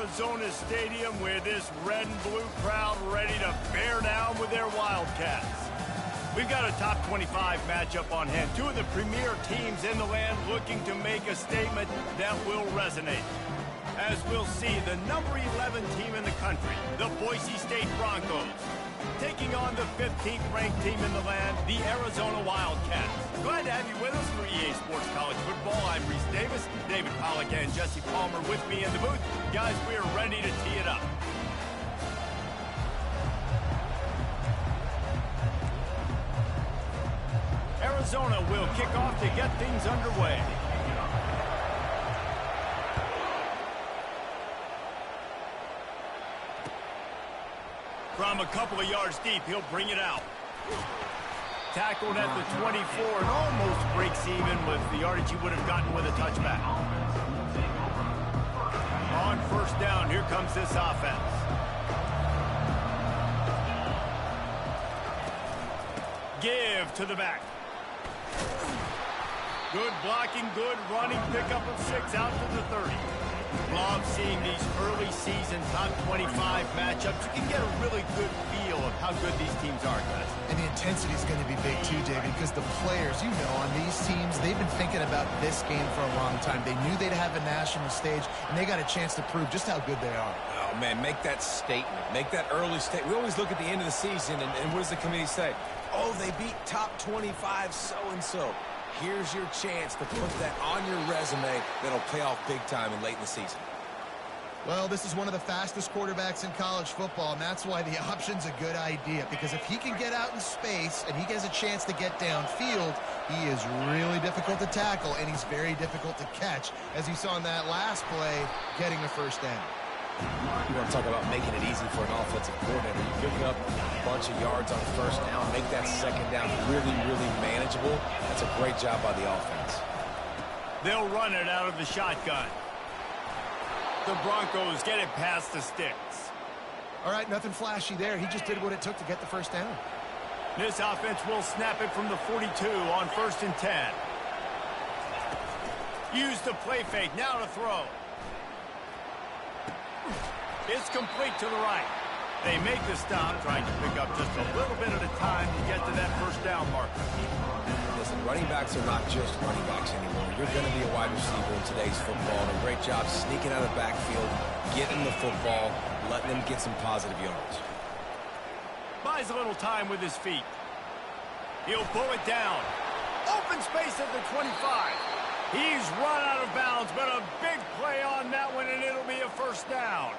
Arizona Stadium with this red and blue crowd ready to bear down with their Wildcats. We've got a top 25 matchup on hand. Two of the premier teams in the land looking to make a statement that will resonate. As we'll see, the number 11 team in the country, the Boise State Broncos, taking on the 15th ranked team in the land, the Arizona Wildcats. Glad to have you with us for EA Sports College Football. I'm Reese Davis, David Pollack and Jesse Palmer with me in the booth. Guys, we are ready to tee it up. Arizona will kick off to get things underway. From a couple of yards deep, he'll bring it out. Tackled at the 24 and almost breaks even with the yardage he would have gotten with a touchback. On first down, here comes this offense. Give to the back. Good blocking, good running, pickup of 6 out to the 30. Love seeing these early season top 25 matchups. You can get a really good feel of how good these teams are, guys. And the intensity is going to be big too, David, because the players, you know, on these teams, they've been thinking about this game for a long time. They knew they'd have a national stage, and they got a chance to prove just how good they are. Oh, man, make that statement. Make that early statement. We always look at the end of the season, and what does the committee say? Oh, they beat top 25 so-and-so. Here's your chance to put that on your resume that'll pay off big time and late in the season. Well, this is one of the fastest quarterbacks in college football, and that's why the option's a good idea, because if he can get out in space and he gets a chance to get downfield, he is really difficult to tackle, and he's very difficult to catch, as you saw in that last play, getting the first down. You want to talk about making it easy for an offensive coordinator. You pick up a bunch of yards on first down, make that second down really, really manageable. That's a great job by the offense. They'll run it out of the shotgun. The Broncos get it past the sticks. All right, nothing flashy there. He just did what it took to get the first down. This offense will snap it from the 42 on 1st and 10. Use the play fake, now to throw. It's complete to the right. They make the stop, trying to pick up just a little bit at a time to get to that first down marker. Listen, running backs are not just running backs anymore. You're going to be a wide receiver in today's football. And a great job sneaking out of the backfield, getting the football, letting them get some positive yards. Buys a little time with his feet. He'll pull it down. Open space at the 25. He's run out of bounds, but a big play on that one, and it'll be a first down.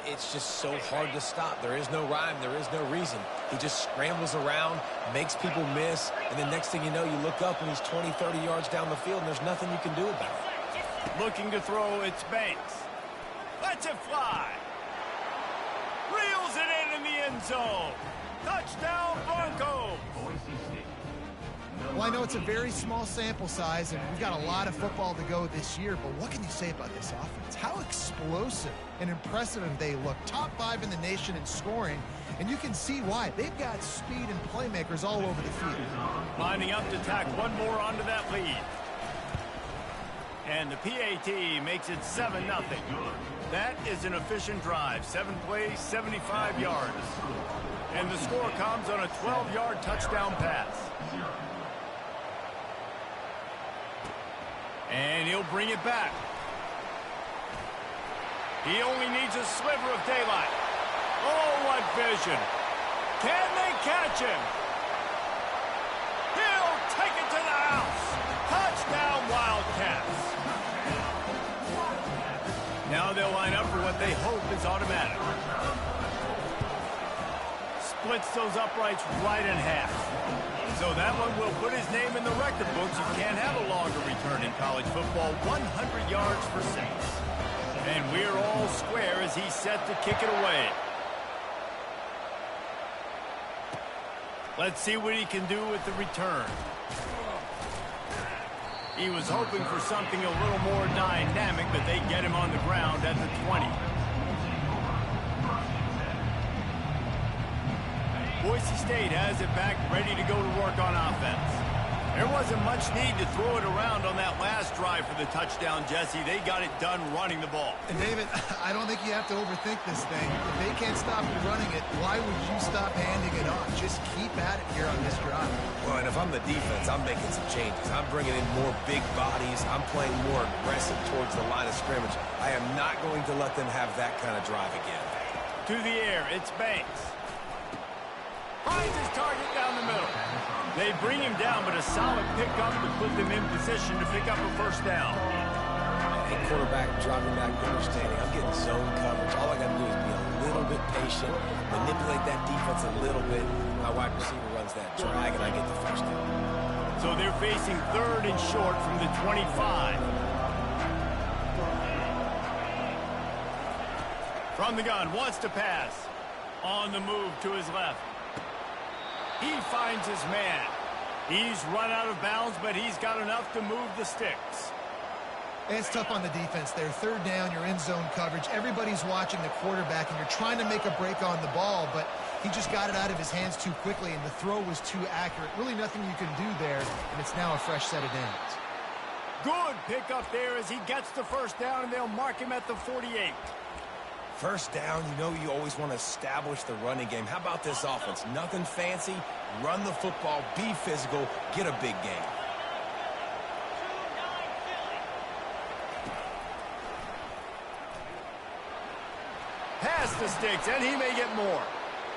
It's just so hard to stop. There is no rhyme. There is no reason. He just scrambles around, makes people miss, and the next thing you know, you look up and he's 20, 30 yards down the field, and there's nothing you can do about it. Looking to throw, it's Banks. Lets it fly. Reels it in the end zone. Touchdown, Broncos. Well, I know it's a very small sample size, and we've got a lot of football to go this year, but what can you say about this offense? How explosive and impressive have they looked? Top 5 in the nation in scoring, and you can see why. They've got speed and playmakers all over the field. Lining up to tack one more onto that lead. And the PAT makes it 7-0. That is an efficient drive. 7 plays, 75 yards. And the score comes on a 12-yard touchdown pass. And he'll bring it back. He only needs a sliver of daylight. Oh, what vision. Can they catch him? He'll take it to the house. Touchdown, Wildcats. Now they'll line up for what they hope is automatic. Splits those uprights right in half. So that one will put his name in the record books. You can't have a longer return in college football. 100 yards for 6. And we're all square as he's set to kick it away. Let's see what he can do with the return. He was hoping for something a little more dynamic, but they get him on the ground at the 20. Boise State has it back, ready to go to work on offense. There wasn't much need to throw it around on that last drive for the touchdown, Jesse. They got it done running the ball. And David, I don't think you have to overthink this thing. If they can't stop you running it, why would you stop handing it off? Just keep at it here on this drive. Well, and if I'm the defense, I'm making some changes. I'm bringing in more big bodies. I'm playing more aggressive towards the line of scrimmage. I am not going to let them have that kind of drive again. To the air, it's Banks. Finds his target down the middle. They bring him down, but a solid pickup to put them in position to pick up a first down. Hey, quarterback, dropping back, understanding. I'm getting zone coverage. All I got to do is be a little bit patient, manipulate that defense a little bit. My wide receiver runs that drag, and I get the first down. So they're facing 3rd and short from the 25. From the gun, wants to pass. On the move to his left. He finds his man. He's run out of bounds, but he's got enough to move the sticks. It's tough on the defense there. 3rd down, you're in zone coverage. Everybody's watching the quarterback, and you're trying to make a break on the ball, but he just got it out of his hands too quickly, and the throw was too accurate. Really nothing you can do there, and it's now a fresh set of downs. Good pickup there as he gets the first down, and they'll mark him at the 48. First down, you know you always want to establish the running game. How about this offense? Nothing fancy. Run the football, be physical, get a big game. Pass the sticks, and he may get more.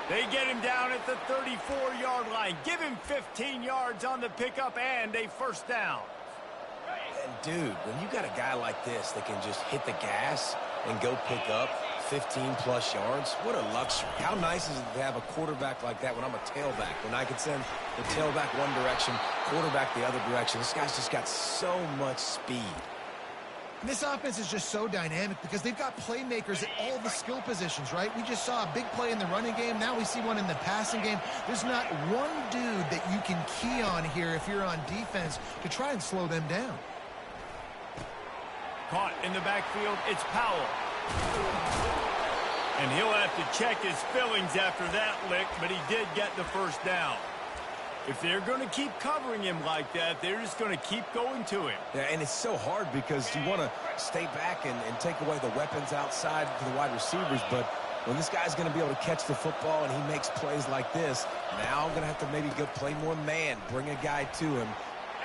They get him down at the 34-yard line. Give him 15 yards on the pickup and a first down. And, dude, when you got a guy like this that can just hit the gas and go pick up 15-plus yards, what a luxury. How nice is it to have a quarterback like that when I'm a tailback, when I can send the tailback one direction, quarterback the other direction. This guy's just got so much speed. And this offense is just so dynamic because they've got playmakers at all the skill positions, right? We just saw a big play in the running game. Now we see one in the passing game. There's not one dude that you can key on here if you're on defense to try and slow them down. Caught in the backfield, it's Powell. And he'll have to check his fillings after that lick, but he did get the first down. If they're going to keep covering him like that, they're just going to keep going to him. Yeah, and it's so hard because you want to stay back and take away the weapons outside for the wide receivers, but when this guy's going to be able to catch the football and he makes plays like this, now I'm going to have to maybe go play more man, bring a guy to him.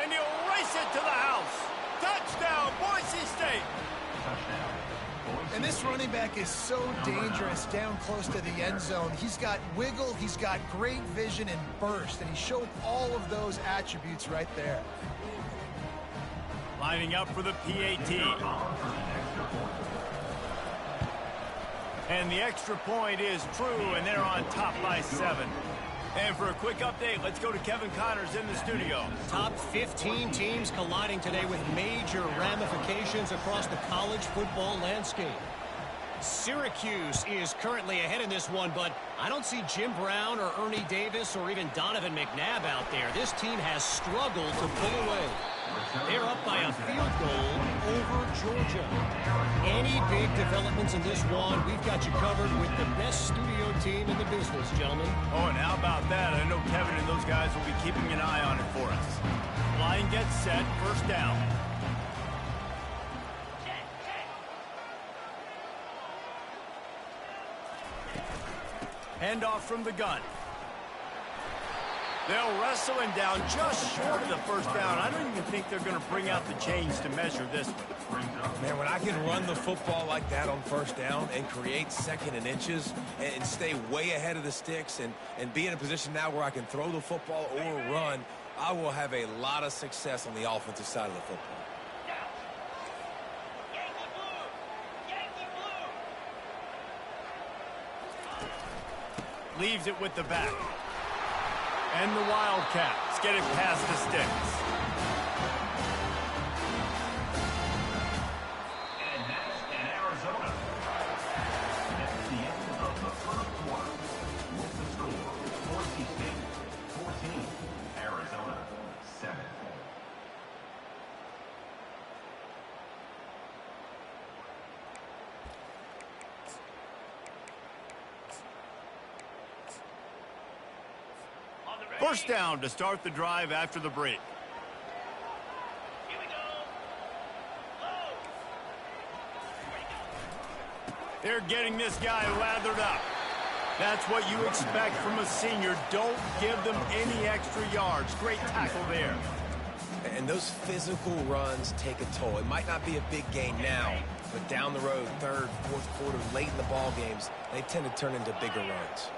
And he'll race it to the house. Touchdown, Boise State. And this running back is so dangerous down close to the end zone. He's got wiggle, he's got great vision and burst, and he showed all of those attributes right there. Lining up for the PAT. And the extra point is true, and they're on top by 7. And for a quick update, let's go to Kevin Connors in the studio. Top 15 teams colliding today with major ramifications across the college football landscape. Syracuse is currently ahead in this one, but I don't see Jim Brown or Ernie Davis or even Donovan McNabb out there. This team has struggled to pull away. They're up by a field goal over Georgia. Any big developments in this one, we've got you covered with the best studio team in the business, gentlemen. Oh, and how about that? I know Kevin and those guys will be keeping an eye on it for us. Line gets set, first down. Handoff from the gun. They'll wrestle him down just short of the first down. I don't even think they're going to bring out the chains to measure this one. Man, when I can run the football like that on first down and create 2nd and inches and stay way ahead of the sticks and be in a position now where I can throw the football or run, I will have a lot of success on the offensive side of the football. Leaves it with the back. And the Wildcats get it past the sticks. And that's in Arizona. That's the end of the first quarter. With the score, Boise State 14, Arizona 7. First down to start the drive after the break. They're getting this guy lathered up. That's what you expect from a senior. Don't give them any extra yards. Great tackle there. And those physical runs take a toll. It might not be a big gain now, but down the road, third, fourth quarter, late in the ball games, they tend to turn into bigger runs.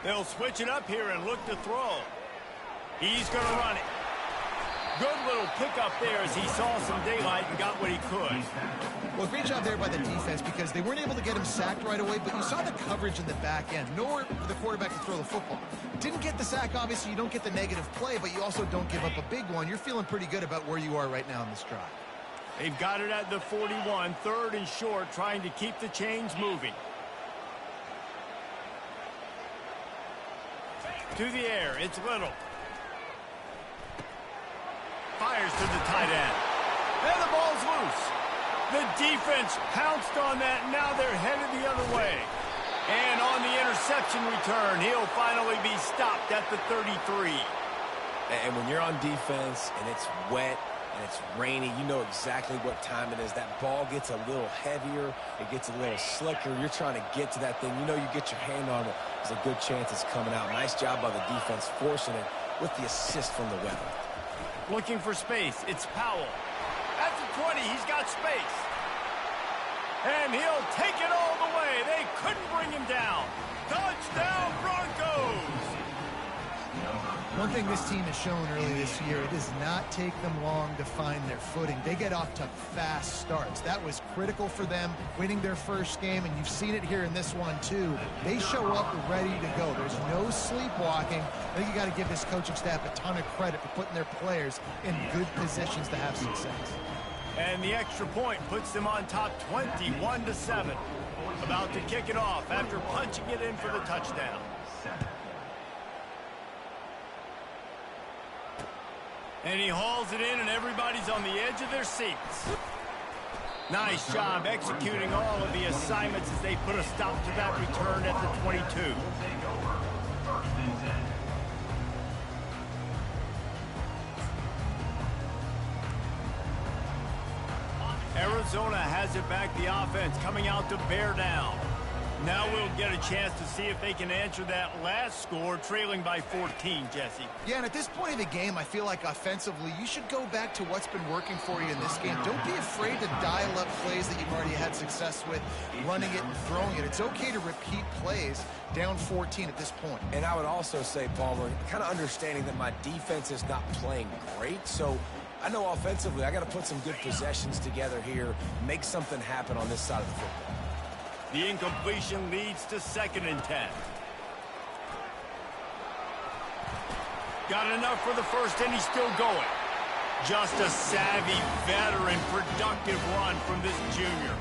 They'll switch it up here and look to throw. He's going to run it. Good little pickup there as he saw some daylight and got what he could. Well, great job there by the defense because they weren't able to get him sacked right away, but you saw the coverage in the back end. Nowhere for the quarterback to throw the football. Didn't get the sack, obviously. You don't get the negative play, but you also don't give up a big one. You're feeling pretty good about where you are right now in this drive. They've got it at the 41, third and short, trying to keep the chains moving. To the air, it's Little. Fires to the tight end. And the ball's loose. The defense pounced on that. Now they're headed the other way. And on the interception return, he'll finally be stopped at the 33. And when you're on defense and it's wet and it's rainy, you know exactly what time it is. That ball gets a little heavier. It gets a little slicker. You're trying to get to that thing. You know you get your hand on it. There's a good chance it's coming out. Nice job by the defense forcing it with the assist from the weather. Looking for space. It's Powell. At the 20, he's got space. And he'll take it all the way. They couldn't bring him down. Touchdown, Broncos! One thing this team has shown early this year, it does not take them long to find their footing. They get off to fast starts. That was critical for them, winning their first game, and you've seen it here in this one too. They show up ready to go. There's no sleepwalking. I think you got to give this coaching staff a ton of credit for putting their players in good positions to have success. And the extra point puts them on top 21-7. About to kick it off after punching it in for the touchdown. And he hauls it in, and everybody's on the edge of their seats. Nice job executing all of the assignments as they put a stop to that return at the 22. Arizona has it back, the offense coming out to bear down. Now we'll get a chance to see if they can answer that last score, trailing by 14, Jesse. Yeah, and at this point of the game, I feel like offensively, you should go back to what's been working for you in this game. Don't be afraid to dial up plays that you've already had success with, running it and throwing it. It's okay to repeat plays down 14 at this point. And I would also say, Palmer, kind of understanding that my defense is not playing great, so I know offensively I got to put some good possessions together here, make something happen on this side of the football. The incompletion leads to 2nd and 10. Got enough for the first, and he's still going. Just a savvy, veteran, productive run from this junior.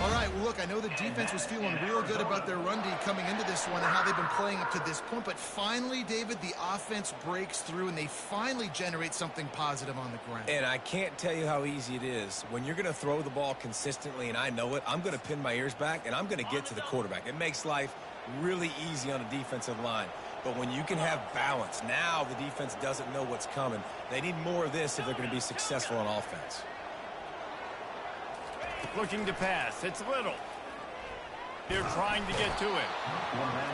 All right, well, look, I know the defense was feeling real good about their run D coming into this one and how they've been playing up to this point, but finally, David, the offense breaks through, and they finally generate something positive on the ground. And I can't tell you how easy it is. When you're going to throw the ball consistently, and I know it, I'm going to pin my ears back, and I'm going to get to the quarterback. It makes life really easy on a defensive line. But when you can have balance, now the defense doesn't know what's coming. They need more of this if they're going to be successful on offense. Looking to pass. It's Little. They're trying to get to him.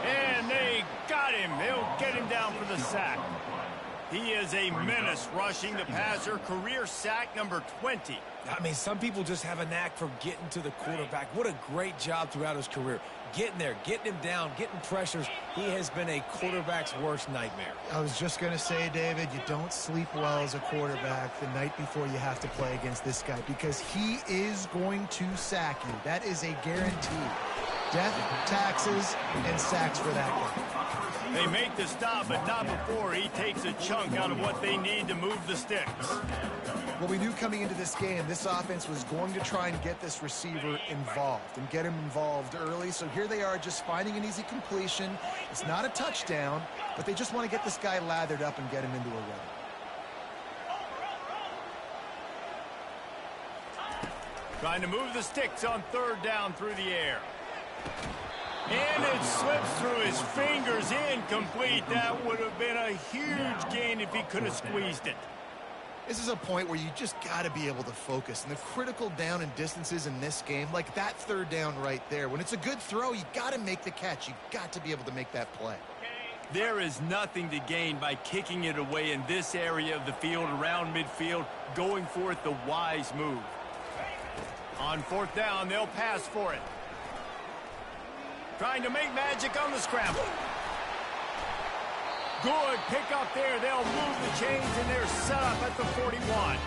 And they got him. They'll get him down for the sack. He is a menace rushing the passer. Career sack number 20. I mean, some people just have a knack for getting to the quarterback. What a great job throughout his career. Getting there, getting him down, getting pressures. He has been a quarterback's worst nightmare. I was just going to say, David, you don't sleep well as a quarterback the night before you have to play against this guy because he is going to sack you. That is a guarantee. Death, taxes, and sacks for that guy. They make the stop, but not before he takes a chunk out of what they need to move the sticks. Well, we knew coming into this game, this offense was going to try and get this receiver involved and get him involved early. So here they are just finding an easy completion. It's not a touchdown, but they just want to get this guy lathered up and get him into a run. Trying to move the sticks on 3rd down through the air. And it slips through his fingers, incomplete. That would have been a huge gain if he could have squeezed it. This is a point where you just got to be able to focus. And the critical down and distances in this game, like that third down right there, when it's a good throw, you got to make the catch. You got to be able to make that play. There is nothing to gain by kicking it away in this area of the field around midfield, going for it the wise move. On fourth down, they'll pass for it. Trying to make magic on the scramble. Good pick up there. They'll move the chains, and they're set up at the 41.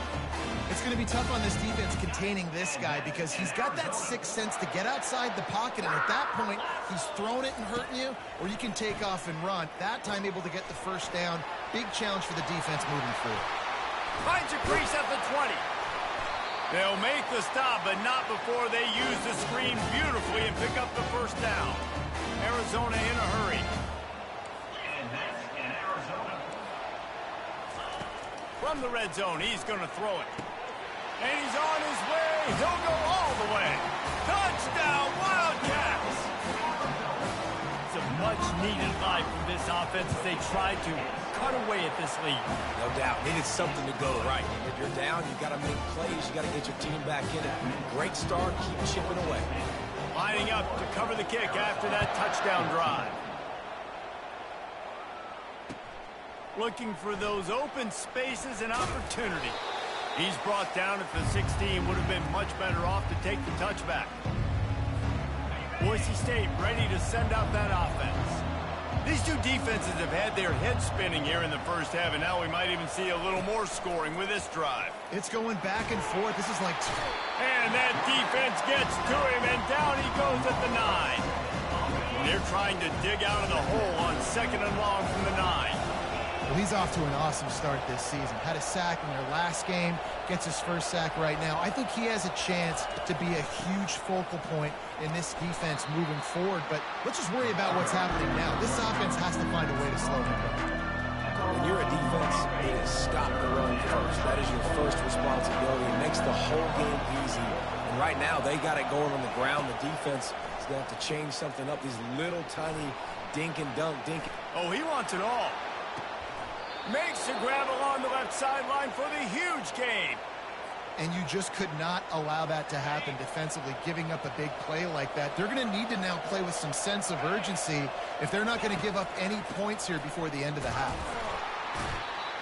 It's going to be tough on this defense containing this guy because he's got that sixth sense to get outside the pocket, and at that point, he's throwing it and hurting you, or you can take off and run. That time able to get the first down. Big challenge for the defense moving forward. Finds a crease at the 20. They'll make the stop, but not before they use the screen beautifully and pick up the first down. Arizona in a hurry. And that's in Arizona. From the red zone, he's going to throw it. And he's on his way. He'll go all the way. Touchdown, Wildcats! It's a much-needed fight from this offense as they try to cut away at this lead. No doubt. Needed something to go right. If you're down, you got to make plays. You got to get your team back in it. Great start. Keep chipping away. Lining up to cover the kick after that touchdown drive. Looking for those open spaces and opportunity. He's brought down at the 16. Would have been much better off to take the touchback. Boise State ready to send out that offense. These two defenses have had their heads spinning here in the first half, and now we might even see a little more scoring with this drive. It's going back and forth. This is like... And that defense gets to him, and down he goes at the 9. They're trying to dig out of the hole on second and long from the 9. Well, he's off to an awesome start this season. Had a sack in their last game, gets his first sack right now. I think he has a chance to be a huge focal point in this defense moving forward, but let's just worry about what's happening now. This offense has to find a way to slow him down. When you're a defense, it is stop the run first. That is your first responsibility. It makes the whole game easy. And right now, they got it going on the ground. The defense is going to have to change something up. These little tiny dink and dunk, Oh, he wants it all. Makes a grab along the left sideline for the huge gain. And you just could not allow that to happen defensively, giving up a big play like that. They're going to need to now play with some sense of urgency if they're not going to give up any points here before the end of the half.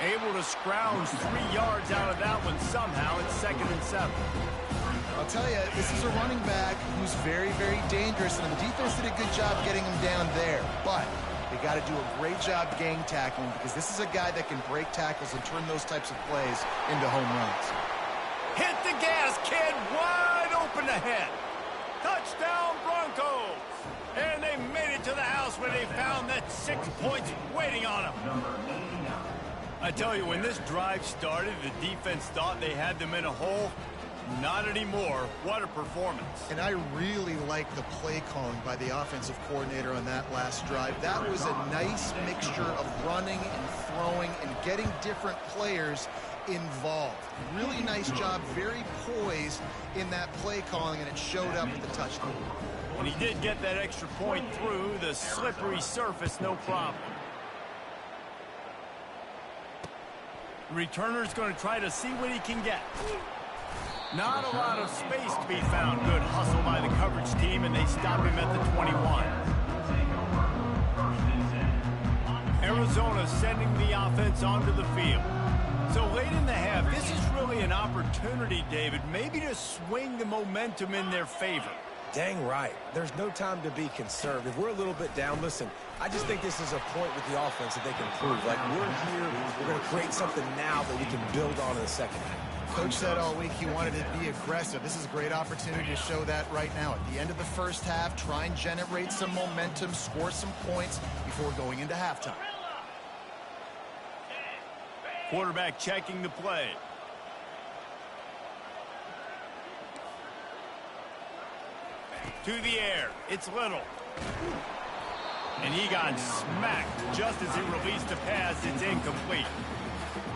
Able to scrounge 3 yards out of that one somehow. It's 2nd and 7. I'll tell you, this is a running back who's very, very dangerous, and the defense did a good job getting him down there. But they got to do a great job gang tackling because this is a guy that can break tackles and turn those types of plays into home runs. Hit the gas, kid. Wide open ahead. Touchdown, Broncos. And they made it to the house where they found that 6 points waiting on them. I tell you, when this drive started, the defense thought they had them in a hole. Not anymore. What a performance. And I really like the play calling by the offensive coordinator on that last drive. That was a nice mixture of running and throwing and getting different players involved. Really nice job, very poised in that play calling, and it showed up with the touchdown. When he did get that extra point through, the slippery surface, no problem. The returner's going to try to see what he can get. Not a lot of space to be found. Good hustle by the coverage team, and they stop him at the 21. Arizona sending the offense onto the field. So late in the half, this is really an opportunity, David, maybe to swing the momentum in their favor. Dang right. There's no time to be conservative. We're a little bit down. Listen, I just think this is a point with the offense that they can prove. Like, we're here, we're going to create something now that we can build on in the second half. Coach said all week he wanted to be aggressive. This is a great opportunity to show that right now. At the end of the first half, try and generate some momentum, score some points before going into halftime. Quarterback checking the play. To the air. It's Little. And he got smacked just as he released the pass. It's incomplete.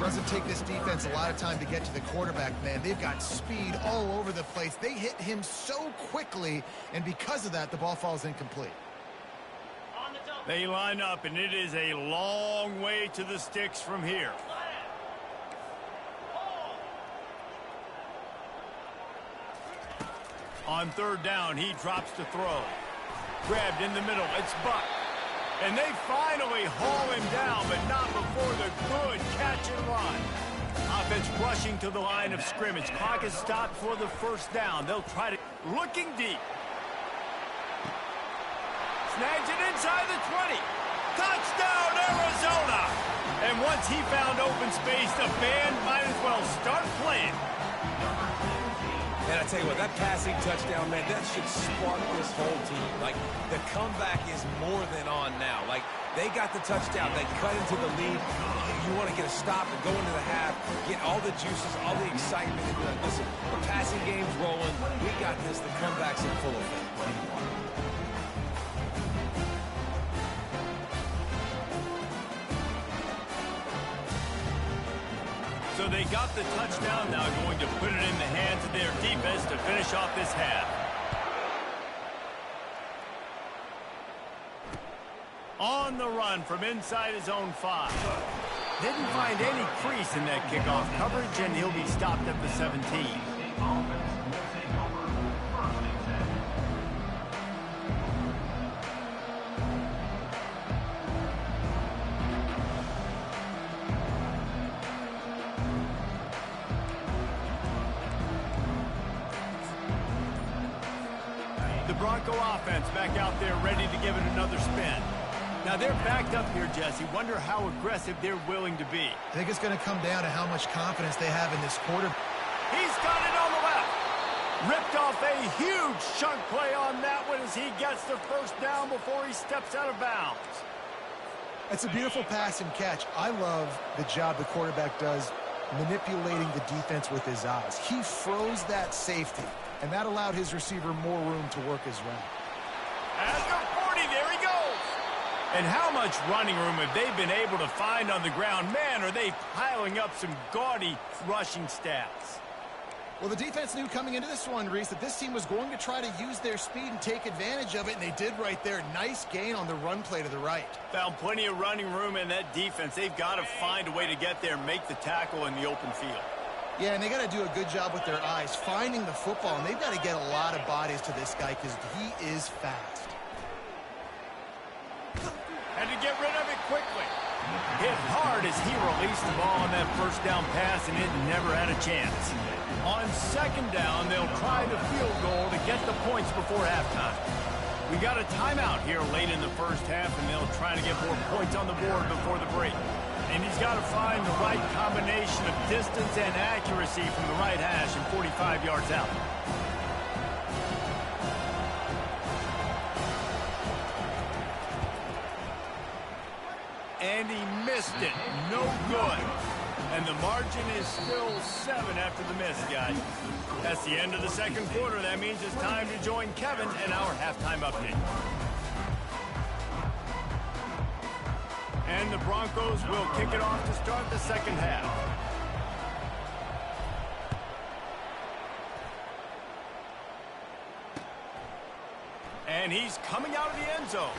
Doesn't take this defense a lot of time to get to the quarterback, man. They've got speed all over the place. They hit him so quickly, and because of that, the ball falls incomplete. They line up, and it is a long way to the sticks from here. On third down, he drops to throw. Grabbed in the middle. It's Buck. And they finally haul him down, but not before the good catch and run. Offense rushing to the line of scrimmage. Clock is stopped for the first down. They'll try to... Looking deep. Snags it inside the 20. Touchdown, Arizona! And once he found open space, the band might as well start playing. And I tell you what, that passing touchdown, man, that should spark this whole team. Like, the comeback is more than on now. Like, they got the touchdown. They cut into the lead. You want to get a stop and go into the half, get all the juices, all the excitement. And be like, listen, the passing game's rolling. We got this. The comeback's in full effect. So they got the touchdown, now going to put it in the hands of their defense to finish off this half. On the run from inside his own 5. Didn't find any crease in that kickoff coverage, and he'll be stopped at the 17. The Bronco offense back out there ready to give it another spin. Now they're backed up here, Jesse. Wonder how aggressive they're willing to be. I think it's going to come down to how much confidence they have in this quarter. He's got it on the left. Ripped off a huge chunk play on that one as he gets the first down before he steps out of bounds. It's a beautiful pass and catch. I love the job the quarterback does manipulating the defense with his eyes. He froze that safety, and that allowed his receiver more room to work his route. At the 40, there he goes. And how much running room have they been able to find on the ground? Man, are they piling up some gaudy rushing stats. Well, the defense knew coming into this one, Reese, that this team was going to try to use their speed and take advantage of it, and they did right there. Nice gain on the run play to the right. Found plenty of running room in that defense. They've got to find a way to get there and make the tackle in the open field. Yeah, and they got to do a good job with their eyes, finding the football, and they've got to get a lot of bodies to this guy because he is fast. Had to get rid of it quickly. Hit hard as he released the ball on that first down pass, and it never had a chance. On second down, they'll try the field goal to get the points before halftime. We got a timeout here late in the first half, and they'll try to get more points on the board before the break. And he's got to find the right combination of distance and accuracy from the right hash and 45 yards out. And he missed it. No good. And the margin is still 7 after the miss, guys. That's the end of the second quarter. That means it's time to join Kevin in our halftime update. And the Broncos will kick it off to start the second half. And he's coming out of the end zone.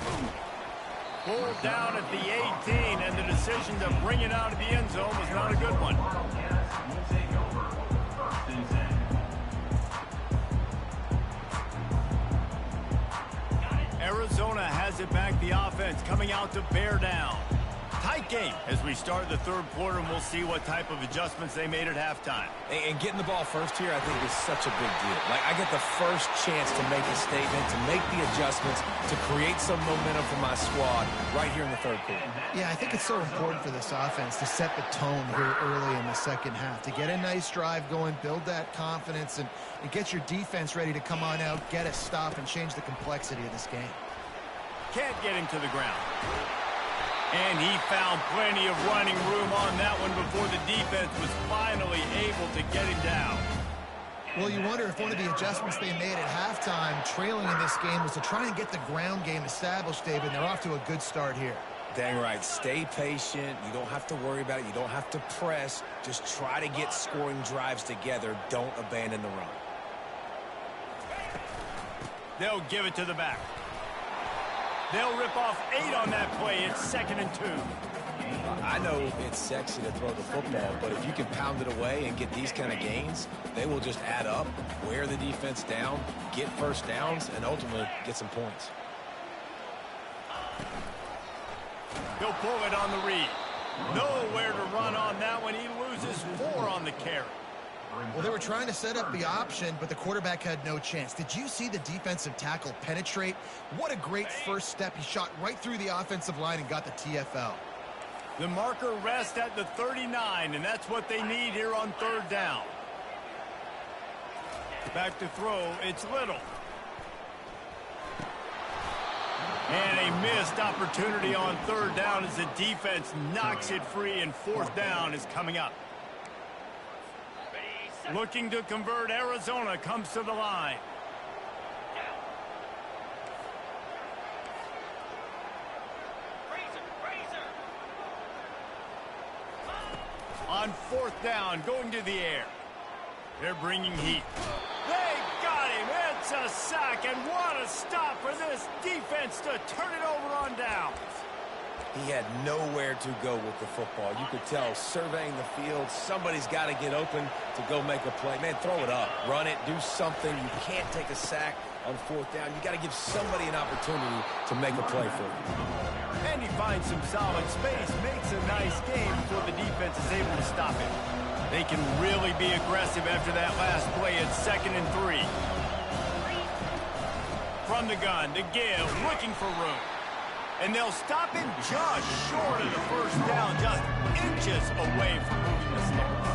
Pulled down at the 18, and the decision to bring it out of the end zone was not a good one. Arizona has it back, the offense coming out to bear down. Tight game as we start the third quarter, and we'll see what type of adjustments they made at halftime. And getting the ball first here, I think, is such a big deal. Like, I get the first chance to make a statement, to make the adjustments, to create some momentum for my squad right here in the third quarter. Yeah, I think it's so important for this offense to set the tone here early in the second half, to get a nice drive going, build that confidence, and get your defense ready to come on out, get a stop, and change the complexity of this game. Can't get him to the ground. And he found plenty of running room on that one before the defense was finally able to get him down. Well, you wonder if one of the adjustments they made at halftime, trailing in this game, was to try and get the ground game established, David, and they're off to a good start here. Dang right. Stay patient. You don't have to worry about it. You don't have to press. Just try to get scoring drives together. Don't abandon the run. They'll give it to the back. They'll rip off 8 on that play. It's 2nd and 2. I know it's sexy to throw the football, but if you can pound it away and get these kind of gains, they will just add up, wear the defense down, get first downs, and ultimately get some points. He'll pull it on the read. Nowhere to run on that one. He loses 4 on the carry. Well, they were trying to set up the option, but the quarterback had no chance. Did you see the defensive tackle penetrate? What a great first step. He shot right through the offensive line and got the TFL. The marker rests at the 39, and that's what they need here on 3rd down. Back to throw, it's Little. And a missed opportunity on 3rd down as the defense knocks it free, and 4th down is coming up. Looking to convert, Arizona comes to the line. On 4th down, going to the air. They're bringing heat. They got him. It's a sack, and what a stop for this defense to turn it over on downs. He had nowhere to go with the football. You could tell, surveying the field, somebody's got to get open to go make a play. Man, throw it up, run it, do something. You can't take a sack on 4th down. You got to give somebody an opportunity to make a play for you. And he finds some solid space, makes a nice game before the defense is able to stop it. They can really be aggressive after that last play at 2nd and 3. From the gun, to give, looking for room. And they'll stop him just short of the 1st down, just inches away from moving the sticks.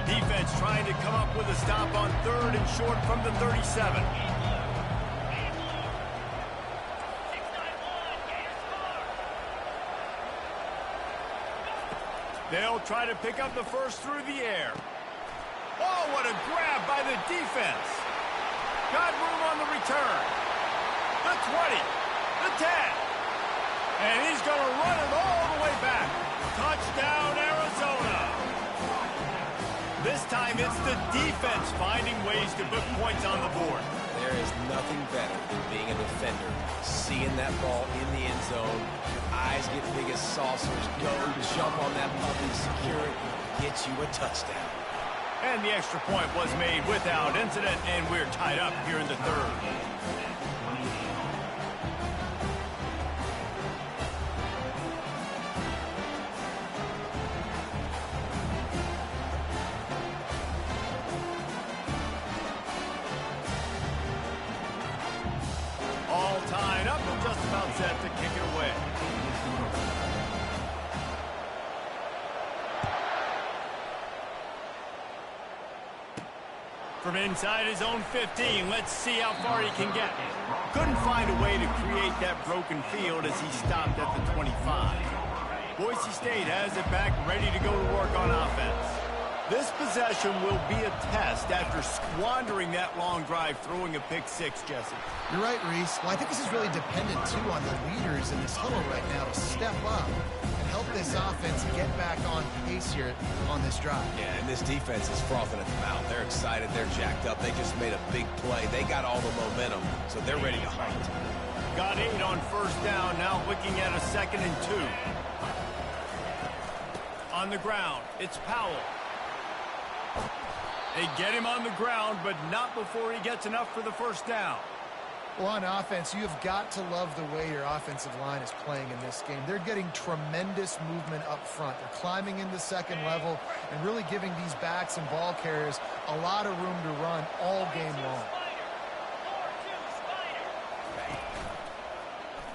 Defense trying to come up with a stop on 3rd and short from the 37. They'll try to pick up the first through the air. Oh, what a grab by the defense. Got room on the return. The 20, the 10. And he's going to run it all the way back. Touchdown, Arizona. This time it's the defense finding ways to put points on the board. There is nothing better than being a defender, seeing that ball in the end zone. Your eyes get big as saucers. Go jump on that puppy, secure it, get you a touchdown. And the extra point was made without incident, and we're tied up here in the 3rd. All tied up and just about set to kick it away. From inside his own 15, let's see how far he can get. Couldn't find a way to create that broken field as he stopped at the 25. Boise State has it back, ready to go to work on offense. This possession will be a test after squandering that long drive, throwing a pick 6, Jesse. You're right, Reese. Well, I think this is really dependent, too, on the leaders in this huddle right now to step up and help this offense get back on pace here on this drive. Yeah, and this defense is frothing at the mouth. They're excited. They're jacked up. They just made a big play. They got all the momentum, so they're ready to hunt. Got 8 on 1st down, now looking at a 2nd and 2. On the ground, it's Powell. They get him on the ground, but not before he gets enough for the 1st down. Well, on offense, you've got to love the way your offensive line is playing in this game. They're getting tremendous movement up front. They're climbing into 2nd level and really giving these backs and ball carriers a lot of room to run all game long.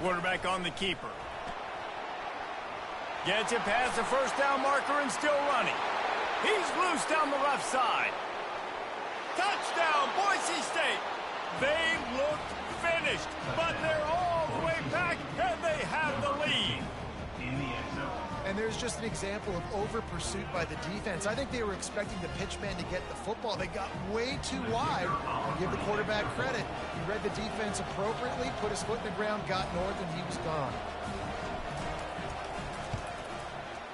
Quarterback on the keeper. Gets it past the 1st down marker and still running. He's loose down the left side. Touchdown, Boise State. They look finished, but they're all the way back, and they have the lead. And there's just an example of over-pursuit by the defense. I think they were expecting the pitchman to get the football. They got way too wide. I'll give the quarterback credit. He read the defense appropriately, put his foot in the ground, got north, and he was gone.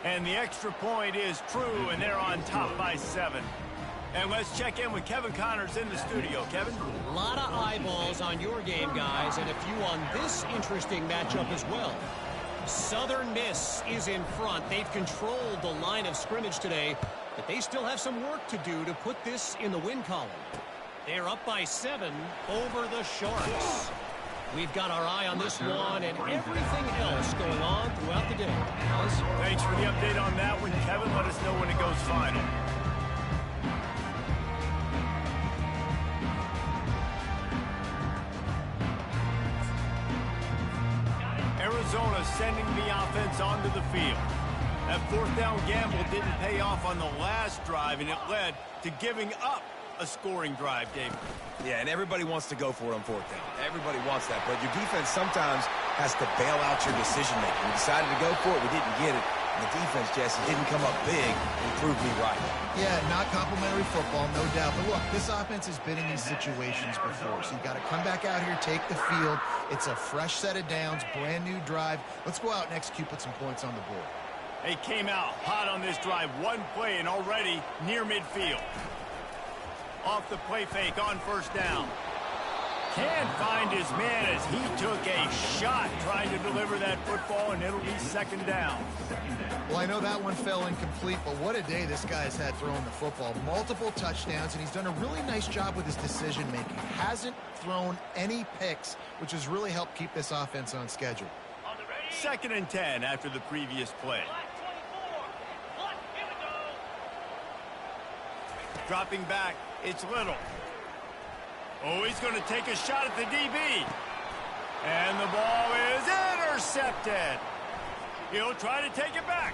And the extra point is true, and they're on top by 7. And let's check in with Kevin Connors in the studio. Kevin? A lot of eyeballs on your game, guys, and a few on this interesting matchup as well. Southern Miss is in front. They've controlled the line of scrimmage today, but they still have some work to do to put this in the win column. They're up by 7 over the Sharks. We've got our eye on this one and everything else going on throughout the day. Alice? Thanks for the update on that one, Kevin. Let us know when it goes final. Arizona sending the offense onto the field. That fourth down gamble didn't pay off on the last drive, and it led to giving up a scoring drive, David. Yeah, and everybody wants to go for it on fourth down. Everybody wants that, but your defense sometimes has to bail out your decision-making. We decided to go for it. We didn't get it. And the defense, Jesse, didn't come up big and prove me right. Yeah, not complimentary football, no doubt. But look, this offense has been in these situations before, so you got to come back out here, take the field. It's a fresh set of downs, brand new drive. Let's go out and execute, put some points on the board. They came out hot on this drive. One play and already near midfield. Off the play fake on first down. Can't find his man as he took a shot trying to deliver that football, and it'll be second down. Well, I know that one fell incomplete, but what a day this guy's had throwing the football. Multiple touchdowns, and he's done a really nice job with his decision-making. Hasn't thrown any picks, which has really helped keep this offense on schedule. Second and 10 after the previous play. Dropping back, it's Little. Oh, he's going to take a shot at the DB. And the ball is intercepted. He'll try to take it back.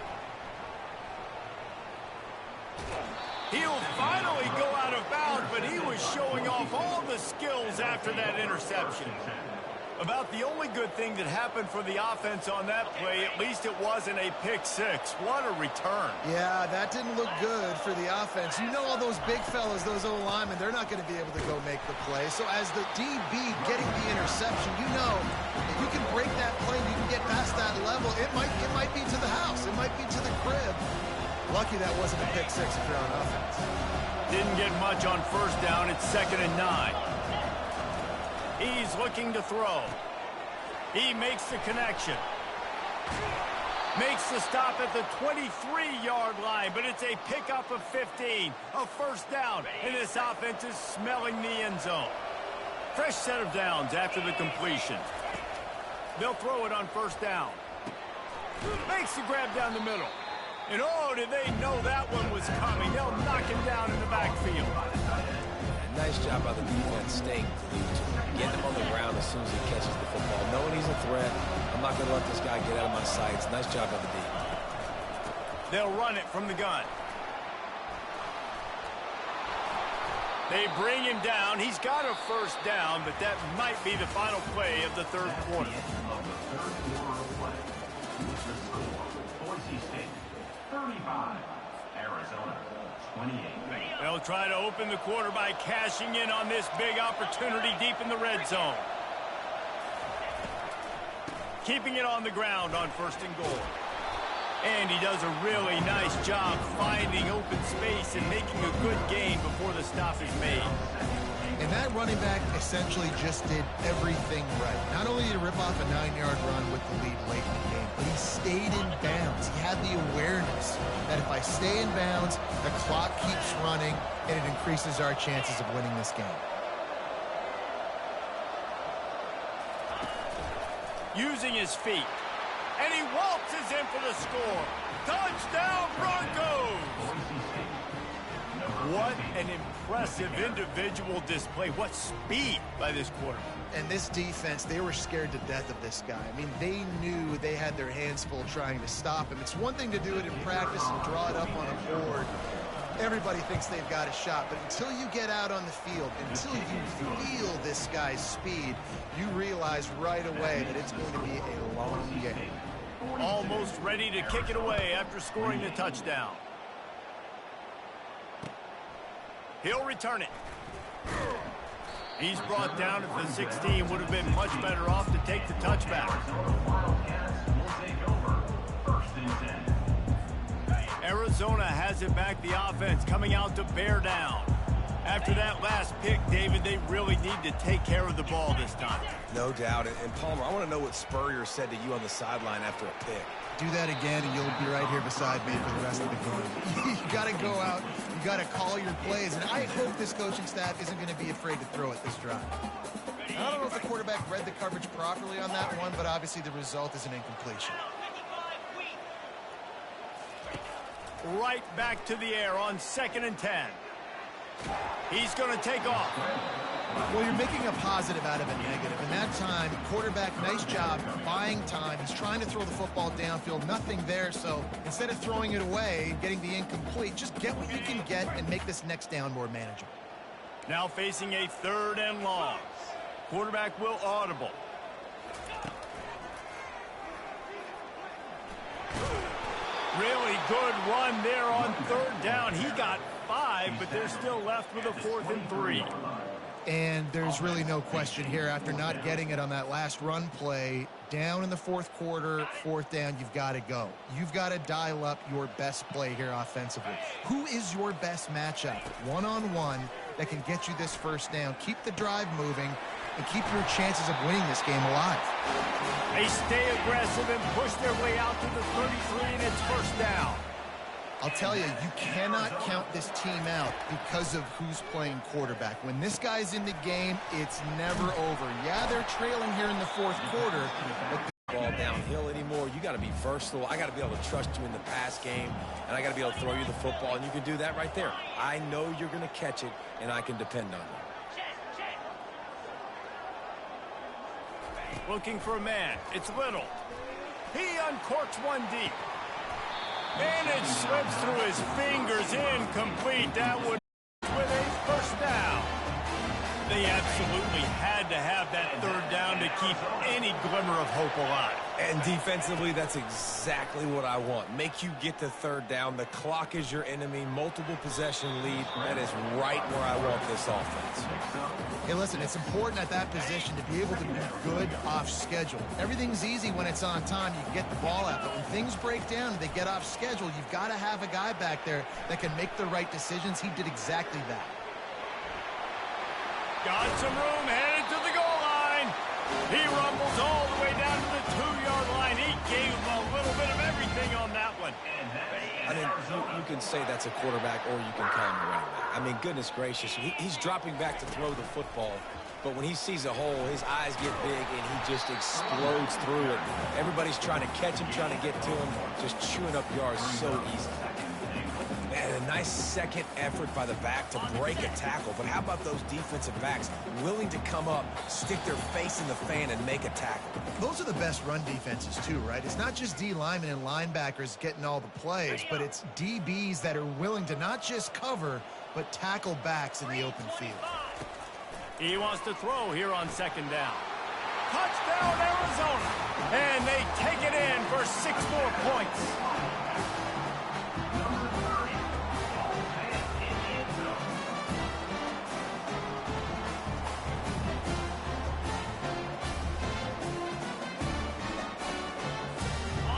He'll finally go out of bounds, but he was showing off all the skills after that interception. About the only good thing that happened for the offense on that play, at least it wasn't a pick six. What a return. Yeah, that didn't look good for the offense. You know all those big fellas, those O-linemen, they're not going to be able to go make the play. So as the DB getting the interception, you know, if you can break that play, you can get past that level, it might be to the house. It might be to the crib. Lucky that wasn't a pick six if you're on offense. Didn't get much on first down. It's 2nd and 9. He's looking to throw. He makes the connection. Makes the stop at the 23-yard line, but it's a pickup of 15. A first down, and this offense is smelling the end zone. Fresh set of downs after the completion. They'll throw it on first down. Makes the grab down the middle. And oh, did they know that one was coming. They'll knock him down in the backfield. Nice job by the defense staying collegiate. Getting him on the ground as soon as he catches the football. Knowing he's a threat, I'm not going to let this guy get out of my sights. Nice job by the D. They'll run it from the gun. They bring him down. He's got a first down, but that might be the final play of the third quarter. Boise State, 35. Arizona, 28. They'll try to open the quarter by cashing in on this big opportunity deep in the red zone. Keeping it on the ground on first and goal. And he does a really nice job finding open space and making a good gain before the stop is made. And that running back essentially just did everything right. Not only did he rip off a 9-yard run with the lead late in the game, but he stayed in bounds. He had the awareness that if I stay in bounds, the clock keeps running, and it increases our chances of winning this game. Using his feet. And he waltzes in for the score. Touchdown, Broncos! What an impressive individual display. What speed by this quarterback. And this defense, they were scared to death of this guy. I mean, they knew they had their hands full trying to stop him. It's one thing to do it in practice and draw it up on a board. Everybody thinks they've got a shot, but until you get out on the field, until you feel this guy's speed, you realize right away that it's going to be a long game. Almost ready to kick it away after scoring the touchdown. He'll return it. He's brought down at the 16. Would have been much better off to take the touchback. Wildcats will take over 1st and 10. Arizona Arizona has it back. The offense coming out to bear down. After that last pick, David, they really need to take care of the ball this time. No doubt. And Palmer, I want to know what Spurrier said to you on the sideline after a pick. Do that again, and you'll be right here beside me for the rest of the game. You got to go out. You got to call your plays. And I hope this coaching staff isn't going to be afraid to throw it this drive. I don't know if the quarterback read the coverage properly on that one, but obviously the result is an incompletion. Right back to the air on 2nd and 10. He's going to take off. Well, you're making a positive out of a negative. In that time, quarterback, nice job buying time. He's trying to throw the football downfield. Nothing there, so instead of throwing it away, getting the incomplete, just get what you can get and make this next down more manageable. Now facing a 3rd and long. Quarterback will audible. Really good run there on 3rd down. He got 5, but they're still left with a 4th and 3. And there's really no question here after not getting it on that last run play. Down in the 4th quarter, 4th down, you've got to go. You've got to dial up your best play here offensively. Who is your best matchup? One-on-one that can get you this 1st down. Keep the drive moving and keep your chances of winning this game alive. They stay aggressive and push their way out to the 33, and it's 1st down. I'll tell you, you cannot count this team out because of who's playing quarterback. When this guy's in the game, it's never over. Yeah, they're trailing here in the 4th quarter, but Ball downhill anymore. You got to be versatile. I got to be able to trust you in the pass game, and I got to be able to throw you the football, and you can do that right there. I know you're going to catch it, and I can depend on you. Looking for a man. It's Little. He uncorks one deep. And it slips through his fingers. Incomplete. That would with a 1st down. They absolutely had to have that 3rd down to keep any glimmer of hope alive. And defensively, that's exactly what I want. Make you get to 3rd down. The clock is your enemy. Multiple possession lead. That is right where I want this offense. hey, listen, it's important at that position to be able to be good off schedule. Everything's easy when it's on time. You get the ball out. But when things break down and they get off schedule, you've got to have a guy back there that can make the right decisions. He did exactly that. Got some room, headed to the goal line. He rumbles all the way down to the 2-yard line. He gave him a little bit of everything on that one. I mean, you can say that's a quarterback or you can call him a running back. I mean, goodness gracious, he's dropping back to throw the football. But when he sees a hole, his eyes get big and he just explodes through it. Everybody's trying to catch him, trying to get to him, just chewing up yards so easy. And a nice second effort by the back to break a tackle. But how about those defensive backs willing to come up, stick their face in the fan, and make a tackle? Those are the best run defenses, too, right? It's not just D linemen and linebackers getting all the plays, but it's DBs that are willing to not just cover, but tackle backs in the open field. He wants to throw here on 2nd down. Touchdown, Arizona. And they take it in for 6 more points.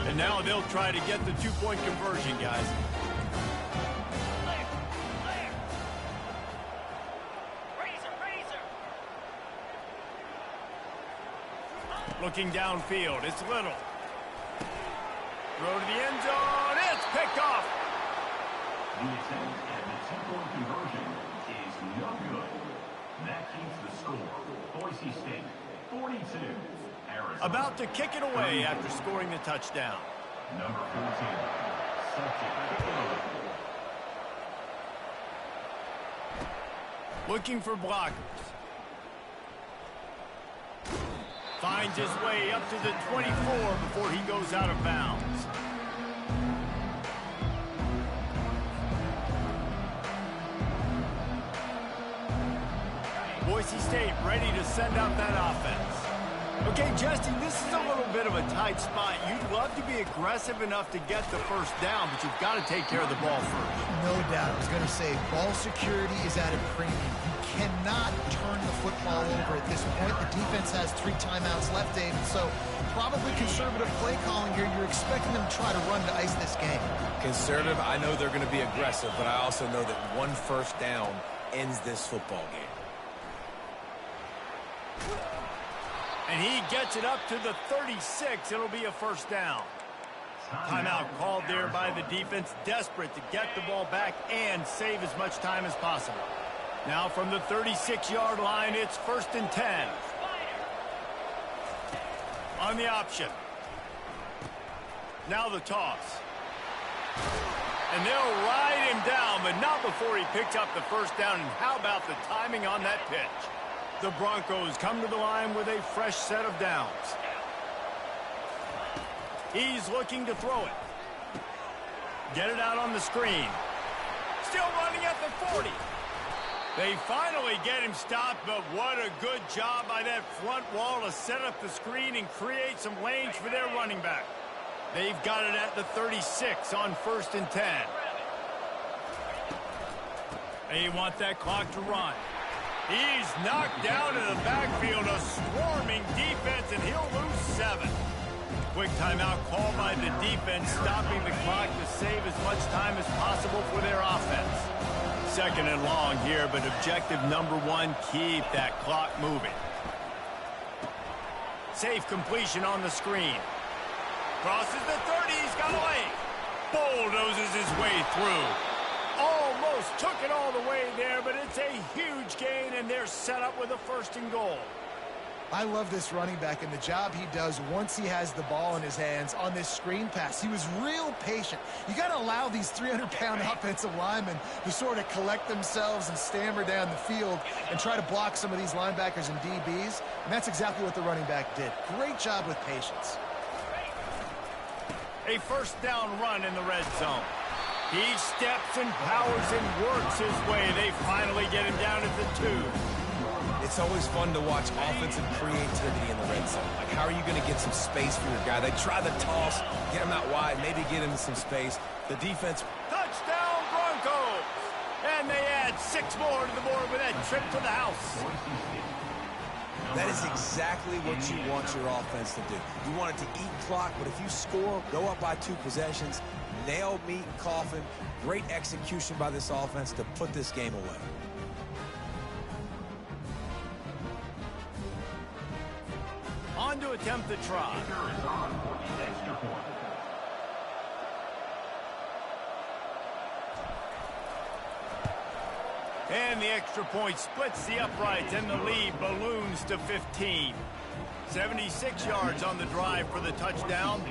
And now they'll try to get the 2-point conversion, guys. Looking downfield, it's Little. Throw to the end zone, it's picked off. The attempt at the 2-point conversion is no good. That keeps the score. Boise State, 42. Arizona. About to kick it away after scoring the touchdown. Number 14, subject penalty. Looking for blockers. Finds his way up to the 24 before he goes out of bounds. Boise State ready to send out that offense. Okay, Justin, this is a little bit of a tight spot. You'd love to be aggressive enough to get the first down, but you've got to take care of the ball first. No doubt. I was going to say, ball security is at a premium. You cannot turn the football over at this point. The defense has 3 timeouts left, David, so probably conservative play calling here. You're expecting them to try to run to ice this game. Conservative, I know they're going to be aggressive, but I also know that 1 first down ends this football game. And he gets it up to the 36. It'll be a first down. Timeout called there by the defense, desperate to get the ball back and save as much time as possible. Now from the 36-yard line, it's 1st and 10. On the option. Now the toss. And they'll ride him down, but not before he picks up the first down. And how about the timing on that pitch? The Broncos come to the line with a fresh set of downs. He's looking to throw it. Get it out on the screen. Still running at the 40. They finally get him stopped, but what a good job by that front wall to set up the screen and create some lanes for their running back. They've got it at the 36 on 1st and 10. They want that clock to run. He's knocked down in the backfield, a swarming defense, and he'll lose 7. Quick timeout called by the defense, stopping the clock to save as much time as possible for their offense. 2nd and long here, but objective number 1, keep that clock moving. Safe completion on the screen. Crosses the 30, he's got a lane. Bulldozes his way through. Almost took it all the way there, but it's a huge gain, and they're set up with a 1st and goal. I love this running back and the job he does once he has the ball in his hands on this screen pass. He was real patient. You got to allow these 300-pound offensive linemen to sort of collect themselves and stammer down the field and try to block some of these linebackers and DBs, and that's exactly what the running back did. Great job with patience. A 1st down run in the red zone. He steps and powers and works his way. They finally get him down at the 2. It's always fun to watch offensive creativity in the red zone. Like, how are you going to get some space for your guy? They try the toss, get him out wide, maybe get him some space. The defense. Touchdown, Broncos! And they add 6 more to the board with that trip to the house. That is exactly what you want your offense to do. You want it to eat clock, but if you score, go up by 2 possessions, nail, meat, and coffin. Great execution by this offense to put this game away. On to attempt the try. And the extra point splits the uprights, and the lead balloons to 15. 76 yards on the drive for the touchdown,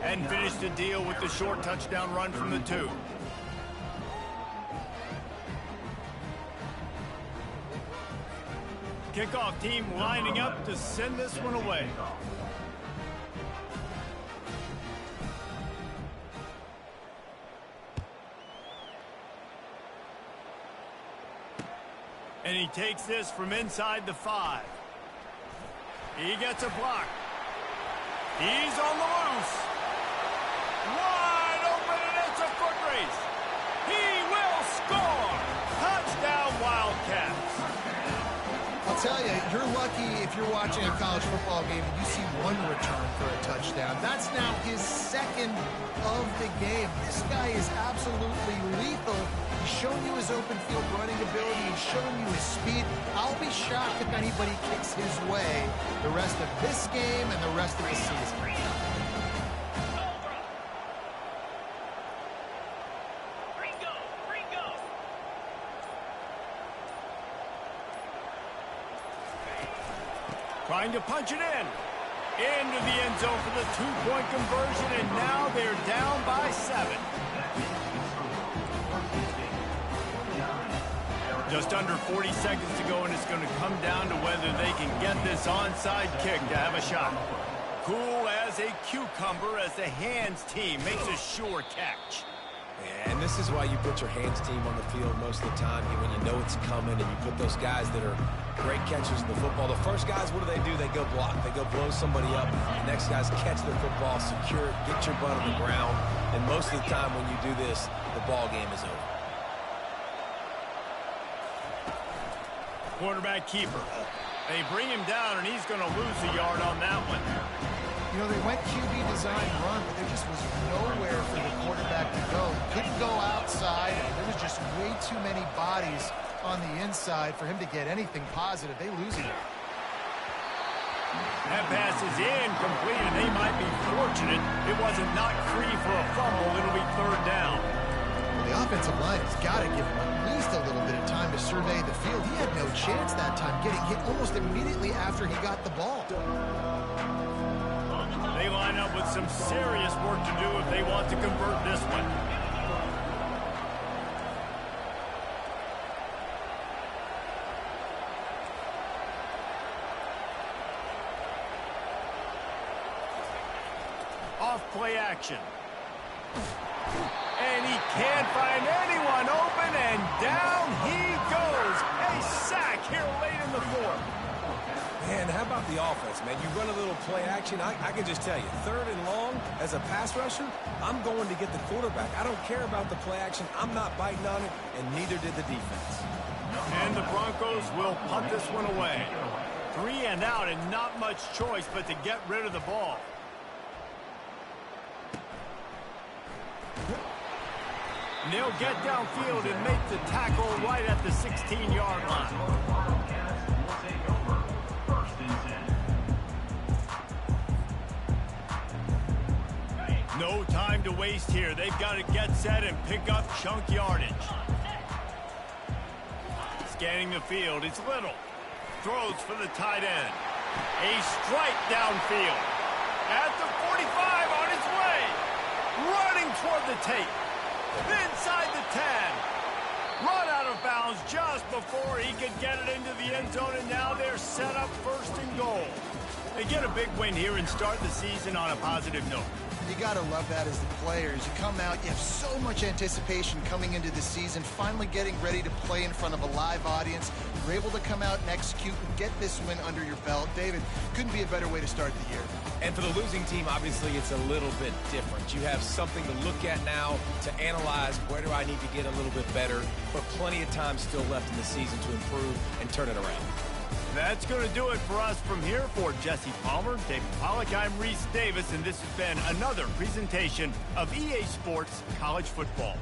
and finished the deal with the short touchdown run from the 2. Kickoff team lining up to send this one away. And he takes this from inside the 5. He gets a block. He's on the loose. Wide open, and it's a foot race. He will score. Touchdown, Wildcats. I'll tell you, you're lucky if you're watching a college football game and you see 1 return for a touchdown. That's now his 2nd of the game. This guy is absolutely lethal. He's shown you his open field running ability. He's shown you his speed. I'll be shocked if anybody kicks his way the rest of this game and the rest of the season. Trying to punch it in. Into the end zone for the 2-point conversion, and now they're down by 7. Just under 40 seconds to go, and it's going to come down to whether they can get this onside kick to have a shot. Cool as a cucumber as the hands team makes a sure catch. And this is why you put your hands team on the field most of the time when you know it's coming, and you put those guys that are great catchers in the football. The first guys, what do? They go block. They go blow somebody up. The next guys catch the football, secure it, get your butt on the ground. And most of the time when you do this, the ball game is over. Quarterback keeper. They bring him down, and he's going to lose a yard on that one. You know, they went QB design run, but there just was nowhere for the quarterback to go. Couldn't go outside. There was just way too many bodies on the inside for him to get anything positive. They lose it. That pass is incomplete, and they might be fortunate it wasn't knocked free for a fumble. It'll be third down. The offensive line has got to give him at least a little bit of time to survey the field. He had no chance that time, getting hit almost immediately after he got the ball. They line up with some serious work to do if they want to convert this one. Off play action. And he can't find anyone open, and down he goes. A sack here late in the fourth. Man, how about the offense, man? You run a little play action. I can just tell you, third and long, as a pass rusher, I'm going to get the quarterback. I don't care about the play action. I'm not biting on it, and neither did the defense. And the Broncos will punt this one away. 3 and out, and not much choice but to get rid of the ball. And they'll get downfield and make the tackle right at the 16-yard line. No time to waste here. They've got to get set and pick up chunk yardage. Scanning the field, it's Little. Throws for the tight end. A strike downfield. At the 45 on his way. Running toward the tape. Inside the 10. Run out of bounds just before he could get it into the end zone, and now they're set up first and goal. They get a big win here and start the season on a positive note. You got to love that as the players. You come out, you have so much anticipation coming into the season, finally getting ready to play in front of a live audience. You're able to come out and execute and get this win under your belt. David, couldn't be a better way to start the year. And for the losing team, obviously, it's a little bit different. You have something to look at now to analyze where do I need to get a little bit better, but plenty of time still left in the season to improve and turn it around. That's going to do it for us from here. For Jesse Palmer, David Pollack, I'm Reese Davis, and this has been another presentation of EA Sports College Football.